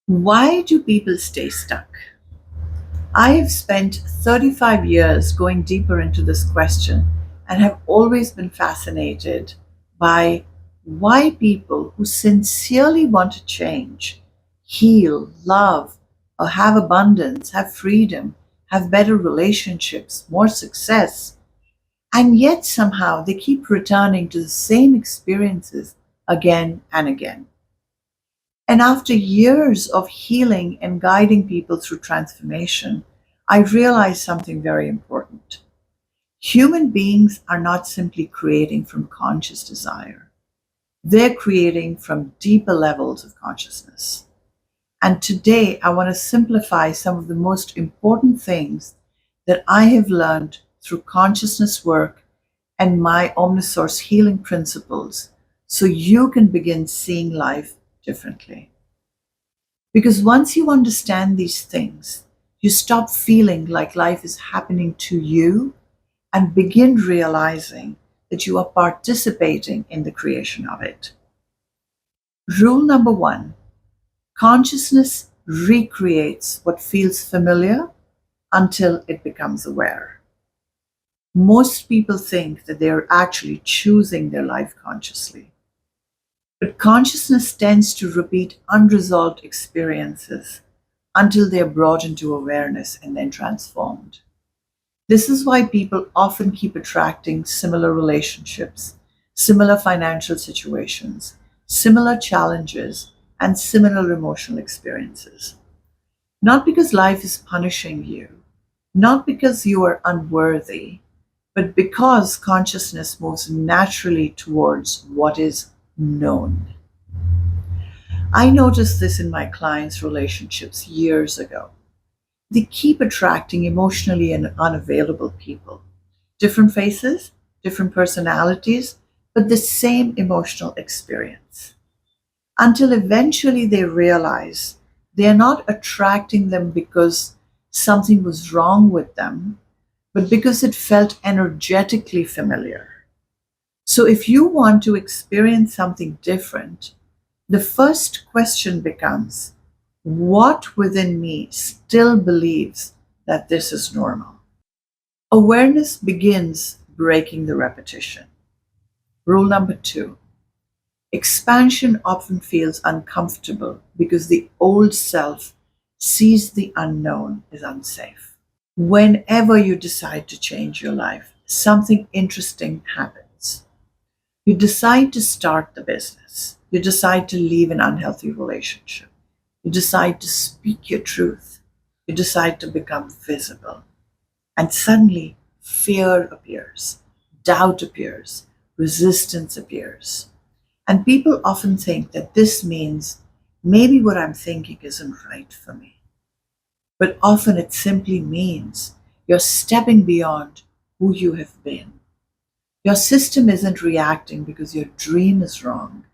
Why do people stay stuck? I have spent 35 years going deeper into this question and have always been fascinated by why people who sincerely want to change, heal, love, or have abundance, have freedom, have better relationships, more success, and yet somehow they keep returning to the same experiences again and again. And after years of healing and guiding people through transformation, I realized something very important. Human beings are not simply creating from conscious desire, they're creating from deeper levels of consciousness. And today, I want to simplify some of the most important things that I have learned through consciousness work and my OmniSource healing principles so you can begin seeing life differently. Because once you understand these things, you stop feeling like life is happening to you and begin realizing that you are participating in the creation of it. Rule number one: consciousness recreates what feels familiar until it becomes aware. Most people think that they are actually choosing their life consciously. But consciousness tends to repeat unresolved experiences until they are brought into awareness and then transformed. This is why people often keep attracting similar relationships, similar financial situations, similar challenges, and similar emotional experiences. Not because life is punishing you, not because you are unworthy, but because consciousness moves naturally towards what is known. I noticed this in my clients' relationships years ago. They keep attracting emotionally and unavailable people. Different faces, different personalities, but the same emotional experience. Until eventually they realize they are not attracting them because something was wrong with them, but because it felt energetically familiar. So if you want to experience something different, the first question becomes, what within me still believes that this is normal? Awareness begins breaking the repetition. Rule number two: expansion often feels uncomfortable because the old self sees the unknown as unsafe. Whenever you decide to change your life, something interesting happens. You decide to start the business. You decide to leave an unhealthy relationship. You decide to speak your truth. You decide to become visible. And suddenly, fear appears, doubt appears, resistance appears. And people often think that this means maybe what I'm thinking isn't right for me. But often it simply means you're stepping beyond who you have been. Your system isn't reacting because your dream is wrong.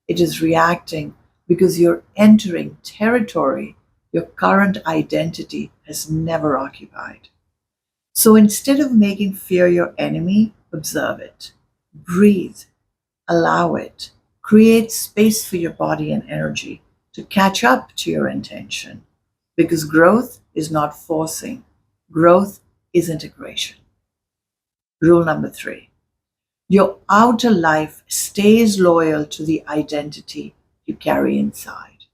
It is reacting because you're entering territory your current identity has never occupied. So instead of making fear your enemy, observe it. Breathe, allow it. Create space for your body and energy to catch up to your intention. Because growth is not forcing, growth is integration. Rule number three: your outer life stays loyal to the identity you carry inside.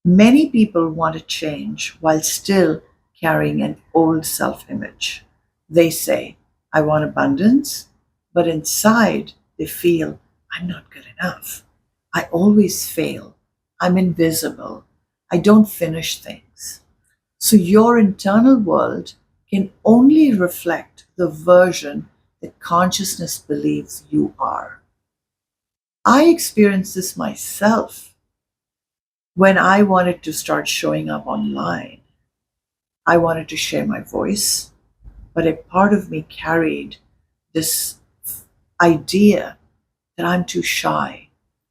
Many people want to change while still carrying an old self image. They say, I want abundance, but inside they feel, I'm not good enough. I always fail. I'm invisible. I don't finish things. So your internal world can only reflect the version that consciousness believes you are. I experienced this myself when I wanted to start showing up online. I wanted to share my voice, but a part of me carried this idea that I'm too shy.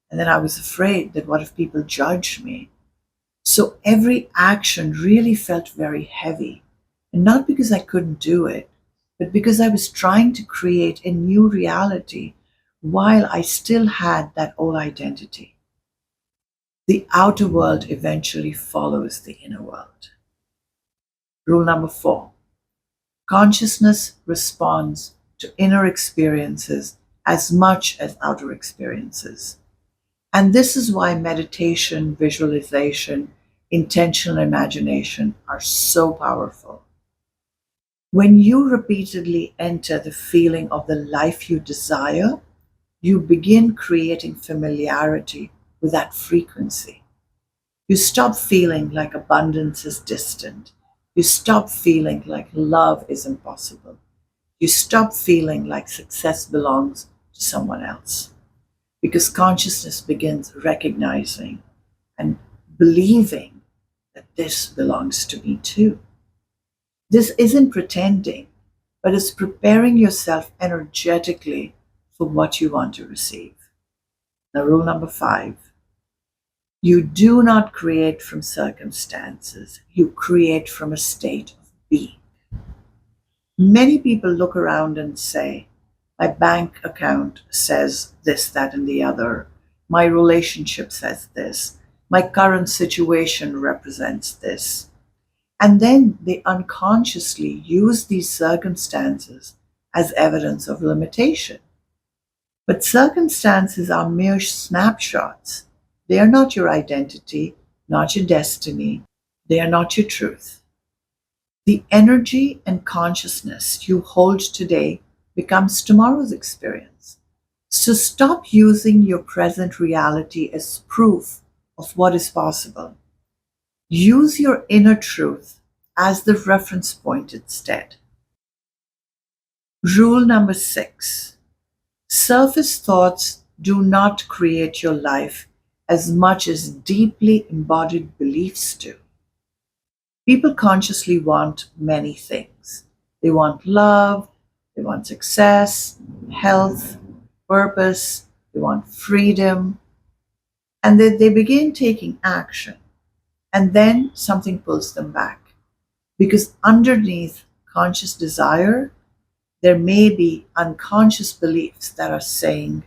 And then I was afraid that what if people judge me? So every action really felt very heavy. And not because I couldn't do it, but because I was trying to create a new reality while I still had that old identity. the outer world eventually follows the inner world. Rule number 4: consciousness responds to inner experiences as much as outer experiences. And this is why meditation, visualization, intentional imagination are so powerful. When you repeatedly enter the feeling of the life you desire, you begin creating familiarity with that frequency. You stop feeling like abundance is distant. You stop feeling like love is impossible. You stop feeling like success belongs to someone else. Because consciousness begins recognizing and believing that this belongs to me too. This isn't pretending, but it's preparing yourself energetically for what you want to receive. Now, rule number 5: you do not create from circumstances, you create from a state of being. Many people look around and say, my bank account says this, that, and the other. My relationship says this. My current situation represents this. And then they unconsciously use these circumstances as evidence of limitation. But circumstances are mere snapshots. They are not your identity, not your destiny. They are not your truth. The energy and consciousness you hold today becomes tomorrow's experience. So stop using your present reality as proof of what is possible. Use your inner truth as the reference point instead. Rule number 6: surface thoughts do not create your life as much as deeply embodied beliefs do. People consciously want many things. They want love, they want success, health, purpose, they want freedom, and they begin taking action. And then something pulls them back. Because underneath conscious desire, there may be unconscious beliefs that are saying,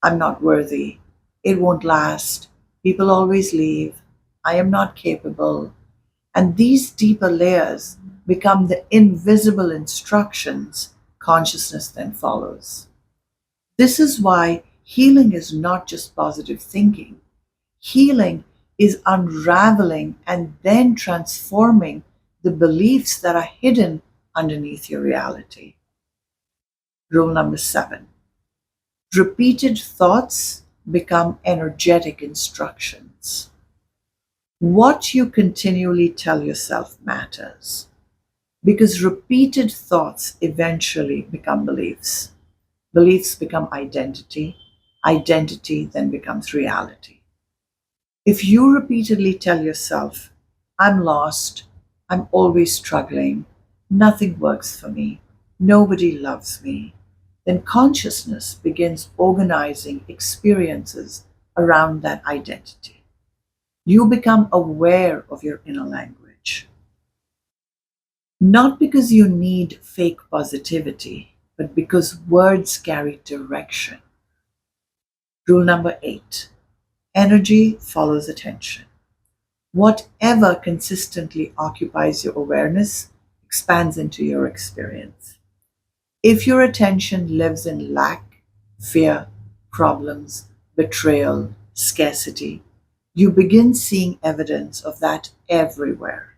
I'm not worthy, it won't last, people always leave, I am not capable. And these deeper layers become the invisible instructions consciousness then follows. This is why healing is not just positive thinking. Healing is unraveling and then transforming the beliefs that are hidden underneath your reality. Rule number 7: repeated thoughts become energetic instructions. What you continually tell yourself matters because repeated thoughts eventually become beliefs. Beliefs become identity. Identity then becomes reality. If you repeatedly tell yourself, I'm lost, I'm always struggling, nothing works for me, nobody loves me, then consciousness begins organizing experiences around that identity. You become aware of your inner language. Not because you need fake positivity, but because words carry direction. Rule number 8: energy follows attention. Whatever consistently occupies your awareness expands into your experience. If your attention lives in lack, fear, problems, betrayal, scarcity, you begin seeing evidence of that everywhere.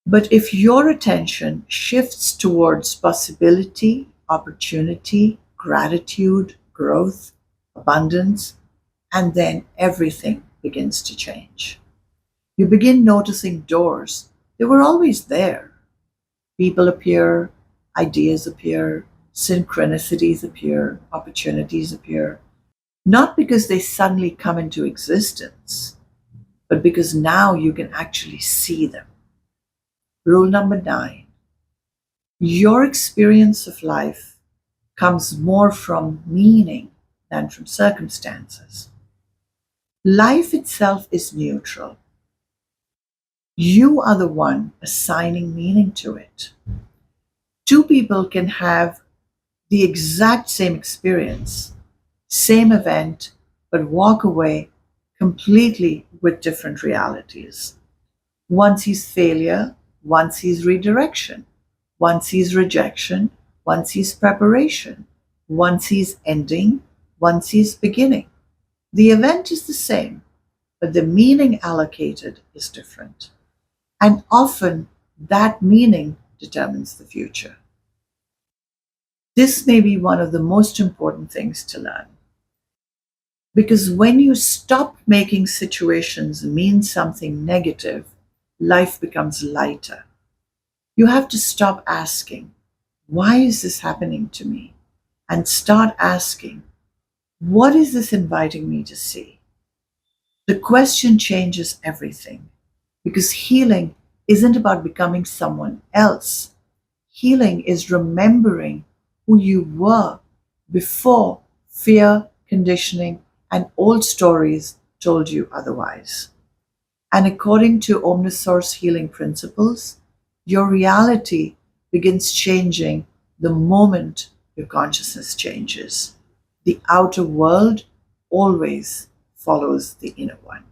But if your attention shifts towards possibility, opportunity, gratitude, growth, abundance, and then everything begins to change. You begin noticing doors. They were always there. People appear, ideas appear, synchronicities appear, opportunities appear. Not because they suddenly come into existence, but because now you can actually see them. Rule number 9: your experience of life comes more from meaning than from circumstances. Life itself is neutral. You are the one assigning meaning to it. Two people can have the exact same experience, same event, but walk away completely with different realities. One sees failure, one sees redirection, one sees rejection, one sees preparation, one sees ending, one sees beginning. The event is the same, but the meaning allocated is different. And often that meaning determines the future. This may be one of the most important things to learn. Because when you stop making situations mean something negative, life becomes lighter. You have to stop asking, why is this happening to me? And start asking, what is this inviting me to see? The question changes everything because healing isn't about becoming someone else. Healing is remembering who you were before fear, conditioning, and old stories told you otherwise. And according to OmniSource healing principles, your reality begins changing the moment your consciousness changes. The outer world always follows the inner one.